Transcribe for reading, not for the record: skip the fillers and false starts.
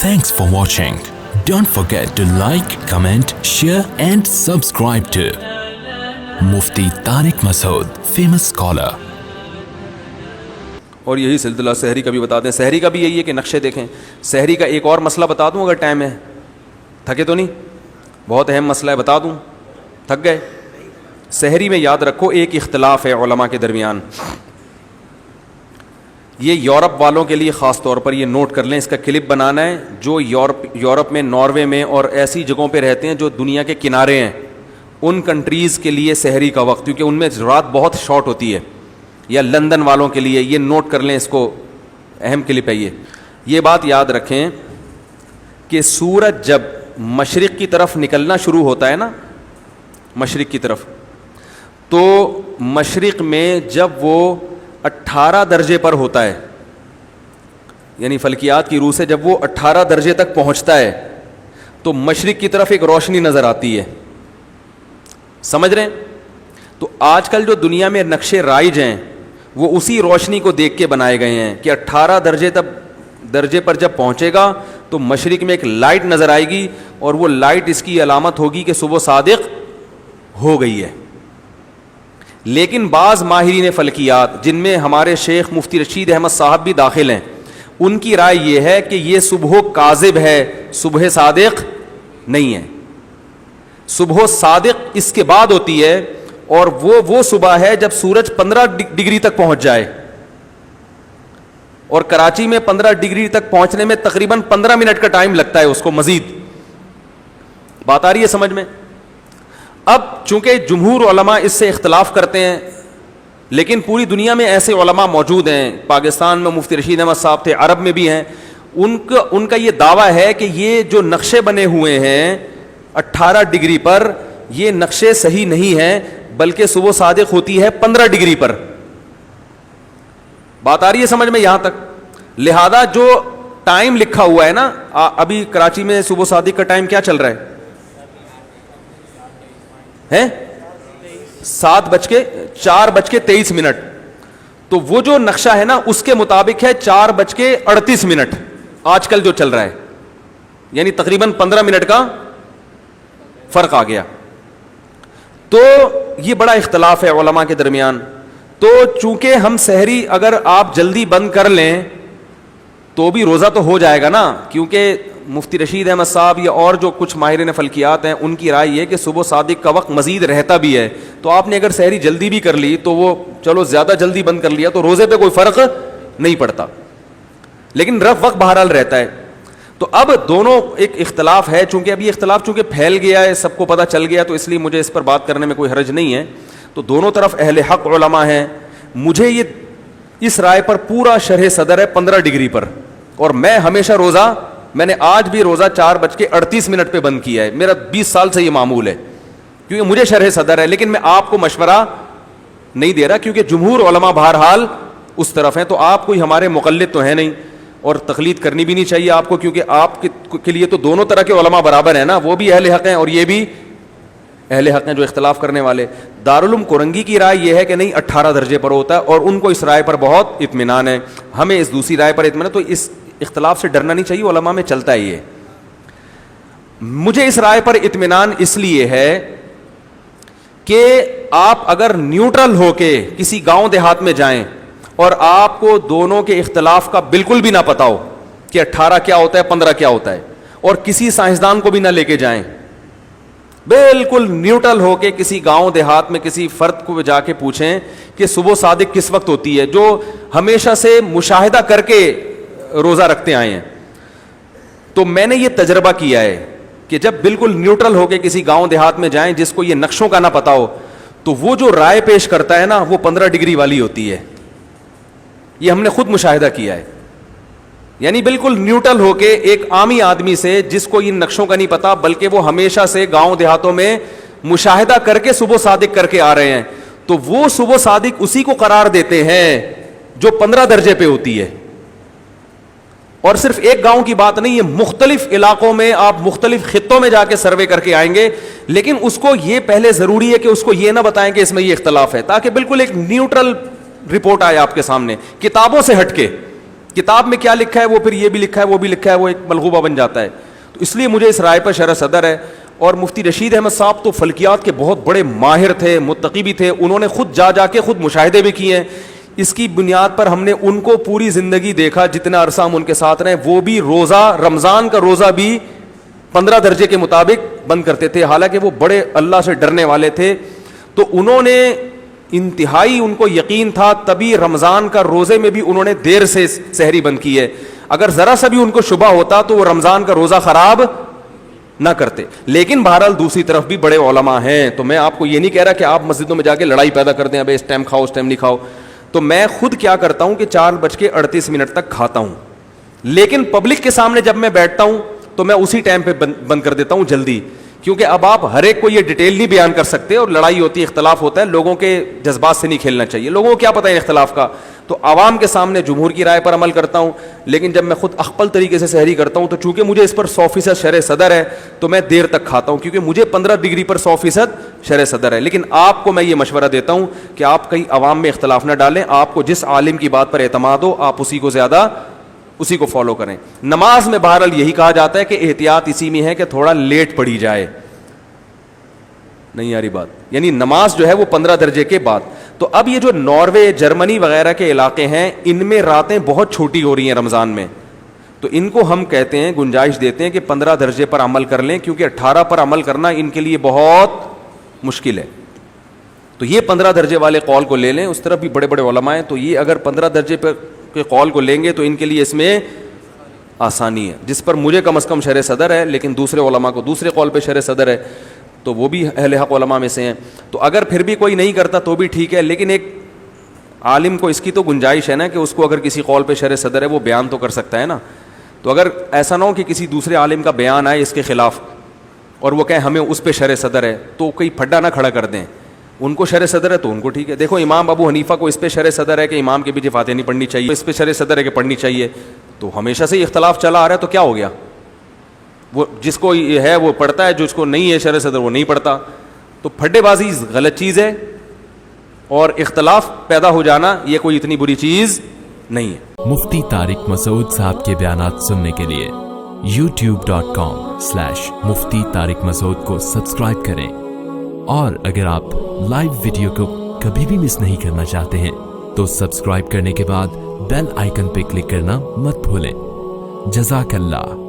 Thanks for watching. Don't forget to like, comment, share and subscribe to Mufti Tariq Masood, famous scholar. اور یہی سلسلہ سحری کا بھی بتاتے ہیں. سحری کا بھی یہی ہے کہ نقشے دیکھیں. سحری کا ایک اور مسئلہ بتا دوں اگر ٹائم ہے؟ تھکے تو نہیں؟ بہت اہم مسئلہ ہے, بتا دوں؟ تھک گئے؟ سحری میں یاد رکھو ایک اختلاف ہے علماء کے درمیان. یہ یورپ والوں کے لیے خاص طور پر یہ نوٹ کر لیں, اس کا کلپ بنانا ہے. جو یورپ میں, ناروے میں اور ایسی جگہوں پہ رہتے ہیں جو دنیا کے کنارے ہیں, ان کنٹریز کے لیے سحری کا وقت, کیونکہ ان میں رات بہت شارٹ ہوتی ہے, یا لندن والوں کے لیے یہ نوٹ کر لیں, اس کو اہم کلپ ہے یہ بات یاد رکھیں کہ سورج جب مشرق کی طرف نکلنا شروع ہوتا ہے نا, مشرق کی طرف, تو مشرق میں جب وہ 18 درجے پر ہوتا ہے, یعنی فلکیات کی روح سے جب وہ 18 درجے تک پہنچتا ہے تو مشرق کی طرف ایک روشنی نظر آتی ہے. سمجھ رہے ہیں؟ تو آج کل جو دنیا میں نقشے رائج ہیں وہ اسی روشنی کو دیکھ کے بنائے گئے ہیں کہ 18 درجے پر جب پہنچے گا تو مشرق میں ایک لائٹ نظر آئے گی, اور وہ لائٹ اس کی علامت ہوگی کہ صبح صادق ہو گئی ہے. لیکن بعض ماہرین فلکیات, جن میں ہمارے شیخ مفتی رشید احمد صاحب بھی داخل ہیں, ان کی رائے یہ ہے کہ یہ صبح کاذب ہے, صبح صادق نہیں ہے. صبح صادق اس کے بعد ہوتی ہے, اور وہ صبح ہے جب سورج 15 ڈگری تک پہنچ جائے, اور کراچی میں 15 ڈگری تک پہنچنے میں تقریباً 15 منٹ کا ٹائم لگتا ہے اس کو مزید. بات آ رہی ہے سمجھ میں؟ اب چونکہ جمہور علماء اس سے اختلاف کرتے ہیں, لیکن پوری دنیا میں ایسے علماء موجود ہیں. پاکستان میں مفتی رشید احمد صاحب تھے, عرب میں بھی ہیں. ان کا یہ دعویٰ ہے کہ یہ جو نقشے بنے ہوئے ہیں 18 ڈگری پر, یہ نقشے صحیح نہیں ہیں, بلکہ صبح صادق ہوتی ہے 15 ڈگری پر. بات آ رہی ہے سمجھ میں یہاں تک؟ لہذا جو ٹائم لکھا ہوا ہے نا, ابھی کراچی میں صبح صادق کا ٹائم کیا چل رہا ہے 4:23. تو وہ جو نقشہ ہے نا اس کے مطابق ہے 4:38 آج کل جو چل رہا ہے, یعنی تقریباً 15 منٹ کا فرق آ گیا. تو یہ بڑا اختلاف ہے علماء کے درمیان. تو چونکہ ہم سحری اگر آپ جلدی بند کر لیں تو بھی روزہ تو ہو جائے گا نا, کیونکہ مفتی رشید احمد صاحب یا اور جو کچھ ماہرین فلکیات ہیں ان کی رائے یہ کہ صبح صادق کا وقت مزید رہتا بھی ہے. تو آپ نے اگر سحری جلدی بھی کر لی تو وہ چلو زیادہ جلدی بند کر لیا تو روزے پہ کوئی فرق نہیں پڑتا, لیکن رف وقت بہرحال رہتا ہے. تو اب دونوں ایک اختلاف ہے, چونکہ اب یہ اختلاف چونکہ پھیل گیا ہے, سب کو پتہ چل گیا, تو اس لیے مجھے اس پر بات کرنے میں کوئی حرج نہیں ہے. تو دونوں طرف اہل حق علماء ہیں. مجھے یہ اس رائے پر پورا شرح صدر ہے 15 ڈگری پر, اور میں ہمیشہ روزہ, میں نے آج بھی روزہ 4:38 پہ بند کیا ہے. میرا 20 سال سے یہ معمول ہے, کیونکہ مجھے شرح صدر ہے. لیکن میں آپ کو مشورہ نہیں دے رہا, کیونکہ جمہور علماء بہرحال اس طرف ہیں. تو آپ کوئی ہمارے مقلد تو ہیں نہیں, اور تقلید کرنی بھی نہیں چاہیے آپ کو, کیونکہ آپ کے لیے تو دونوں طرح کے علماء برابر ہیں نا, وہ بھی اہل حق ہیں اور یہ بھی اہل حق ہیں جو اختلاف کرنے والے. دارالعلوم کورنگی کی رائے یہ ہے کہ نہیں 18 درجے پر ہوتا ہے, اور ان کو اس رائے پر بہت اطمینان ہے. ہمیں اس دوسری رائے پر اطمینان, تو اس اختلاف سے ڈرنا نہیں چاہیے, علماء میں چلتا ہے یہ. مجھے اس رائے پر اطمینان اس لیے ہے کہ آپ اگر نیوٹرل ہو کے کسی گاؤں دیہات میں جائیں اور آپ کو دونوں کے اختلاف کا بالکل بھی نہ پتا ہو کہ 18 کیا ہوتا ہے 15 کیا ہوتا ہے, اور کسی سائنسدان کو بھی نہ لے کے جائیں, بالکل نیوٹرل ہو کے کسی گاؤں دیہات میں کسی فرد کو جا کے پوچھیں کہ صبح صادق کس وقت ہوتی ہے, جو ہمیشہ سے مشاہدہ کر کے روزہ رکھتے آئے ہیں. تو میں نے یہ تجربہ کیا ہے کہ جب بالکل نیوٹرل ہو کے کسی گاؤں دیہات میں جائیں جس کو یہ نقشوں کا نہ پتا ہو, تو وہ جو رائے پیش کرتا ہے نا وہ 15 ڈگری والی ہوتی ہے. یہ ہم نے خود مشاہدہ کیا ہے. یعنی بالکل نیوٹرل ہو کے ایک عامی آدمی سے جس کو ان نقشوں کا نہیں پتا, بلکہ وہ ہمیشہ سے گاؤں دیہاتوں میں مشاہدہ کر کے صبح صادق کر کے آ رہے ہیں, تو وہ صبح صادق اسی کو قرار دیتے ہیں جو 15 درجے پہ ہوتی ہے. اور صرف ایک گاؤں کی بات نہیں, یہ مختلف علاقوں میں آپ مختلف خطوں میں جا کے سروے کر کے آئیں گے, لیکن اس کو یہ پہلے ضروری ہے کہ اس کو یہ نہ بتائیں کہ اس میں یہ اختلاف ہے, تاکہ بالکل ایک نیوٹرل رپورٹ آئے آپ کے سامنے کتابوں سے ہٹ کے. کتاب میں کیا لکھا ہے وہ پھر یہ بھی لکھا ہے وہ بھی لکھا ہے, وہ ایک ملغوبہ بن جاتا ہے. تو اس لیے مجھے اس رائے پر شرح صدر ہے. اور مفتی رشید احمد صاحب تو فلکیات کے بہت بڑے ماہر تھے, متقی بھی تھے, انہوں نے خود جا کے خود مشاہدے بھی کیے ہیں. اس کی بنیاد پر ہم نے ان کو پوری زندگی دیکھا, جتنا عرصہ ہم ان کے ساتھ رہے, وہ بھی روزہ, رمضان کا روزہ بھی 15 درجے کے مطابق بند کرتے تھے, حالانکہ وہ بڑے اللہ سے ڈرنے والے تھے. تو انہوں نے انتہائی, ان کو یقین تھا, تبھی رمضان کا روزے میں بھی انہوں نے دیر سے سحری بند کی ہے. اگر ذرا سا بھی ان کو شبہ ہوتا تو وہ رمضان کا روزہ خراب نہ کرتے. لیکن بہرحال دوسری طرف بھی بڑے علماء ہیں. تو میں آپ کو یہ نہیں کہہ رہا کہ آپ مسجدوں میں جا کے لڑائی پیدا کر دیں, اب اس ٹائم کھاؤ اس ٹائم نہیں کھاؤ. تو میں خود کیا کرتا ہوں کہ 4:38 تک کھاتا ہوں, لیکن پبلک کے سامنے جب میں بیٹھتا ہوں تو میں اسی ٹائم پہ بند کر دیتا ہوں جلدی, کیونکہ اب آپ ہر ایک کو یہ ڈیٹیل نہیں بیان کر سکتے, اور لڑائی ہوتی ہے, اختلاف ہوتا ہے, لوگوں کے جذبات سے نہیں کھیلنا چاہیے, لوگوں کو کیا پتہ ہے اختلاف کا. تو عوام کے سامنے جمہور کی رائے پر عمل کرتا ہوں, لیکن جب میں خود اخپل طریقے سے سحری کرتا ہوں تو چونکہ مجھے اس پر 100% شرح صدر ہے تو میں دیر تک کھاتا ہوں, کیونکہ مجھے 15 ڈگری پر 100% شرح صدر ہے. لیکن آپ کو میں یہ مشورہ دیتا ہوں کہ آپ کئی عوام میں اختلاف نہ ڈالیں, آپ کو جس عالم کی بات پر اعتماد ہو آپ اسی کو فالو کریں. نماز میں بہرحال یہی کہا جاتا ہے کہ احتیاط اسی میں ہے کہ تھوڑا لیٹ پڑھی جائے. نہیں آ رہی بات؟ یعنی نماز جو ہے وہ 15 درجے کے بعد. تو اب یہ جو ناروے, جرمنی وغیرہ کے علاقے ہیں, ان میں راتیں بہت چھوٹی ہو رہی ہیں رمضان میں, تو ان کو ہم کہتے ہیں, گنجائش دیتے ہیں کہ 15 درجے پر عمل کر لیں, کیونکہ 18 پر عمل کرنا ان کے لیے بہت مشکل ہے. تو یہ 15 درجے والے قول کو لے لیں. اس طرف بھی بڑے بڑے علماء ہیں, تو یہ اگر 15 درجے پر کے قول کو لیں گے تو ان کے لیے اس میں آسانی ہے, جس پر مجھے کم از کم شرح صدر ہے, لیکن دوسرے علماء کو دوسرے قول پہ شرح صدر ہے, تو وہ بھی اہل حق علماء میں سے ہیں. تو اگر پھر بھی کوئی نہیں کرتا تو بھی ٹھیک ہے, لیکن ایک عالم کو اس کی تو گنجائش ہے نا کہ اس کو اگر کسی قول پہ شرح صدر ہے وہ بیان تو کر سکتا ہے نا. تو اگر ایسا نہ ہو کہ کسی دوسرے عالم کا بیان آئے اس کے خلاف اور وہ کہیں ہمیں اس پہ شرح صدر ہے, تو کوئی پھڈا نہ کھڑا کر دیں. ان کو شرح صدر ہے تو ان کو ٹھیک ہے. دیکھو امام ابو حنیفہ کو اس پہ شرح صدر ہے کہ امام کے پیچھے فاتحہ نہیں پڑھنی چاہیے, اس پہ شرح صدر ہے کہ پڑھنی چاہیے. تو ہمیشہ سے اختلاف چلا آ رہا ہے, تو کیا ہو گیا؟ وہ جس کو ہے وہ پڑھتا ہے, جس کو نہیں ہے شرح صدر وہ نہیں پڑھتا. تو پھڈے بازی غلط چیز ہے, اور اختلاف پیدا ہو جانا یہ کوئی اتنی بری چیز نہیں ہے. مفتی طارق مسعود صاحب کے بیانات سننے کے لیے youtube.com/مفتی طارق مسعود کو سبسکرائب کریں, اور اگر آپ لائیو ویڈیو کو کبھی بھی مس نہیں کرنا چاہتے ہیں تو سبسکرائب کرنے کے بعد بیل آئیکن پہ کلک کرنا مت بھولیں. جزاک اللہ.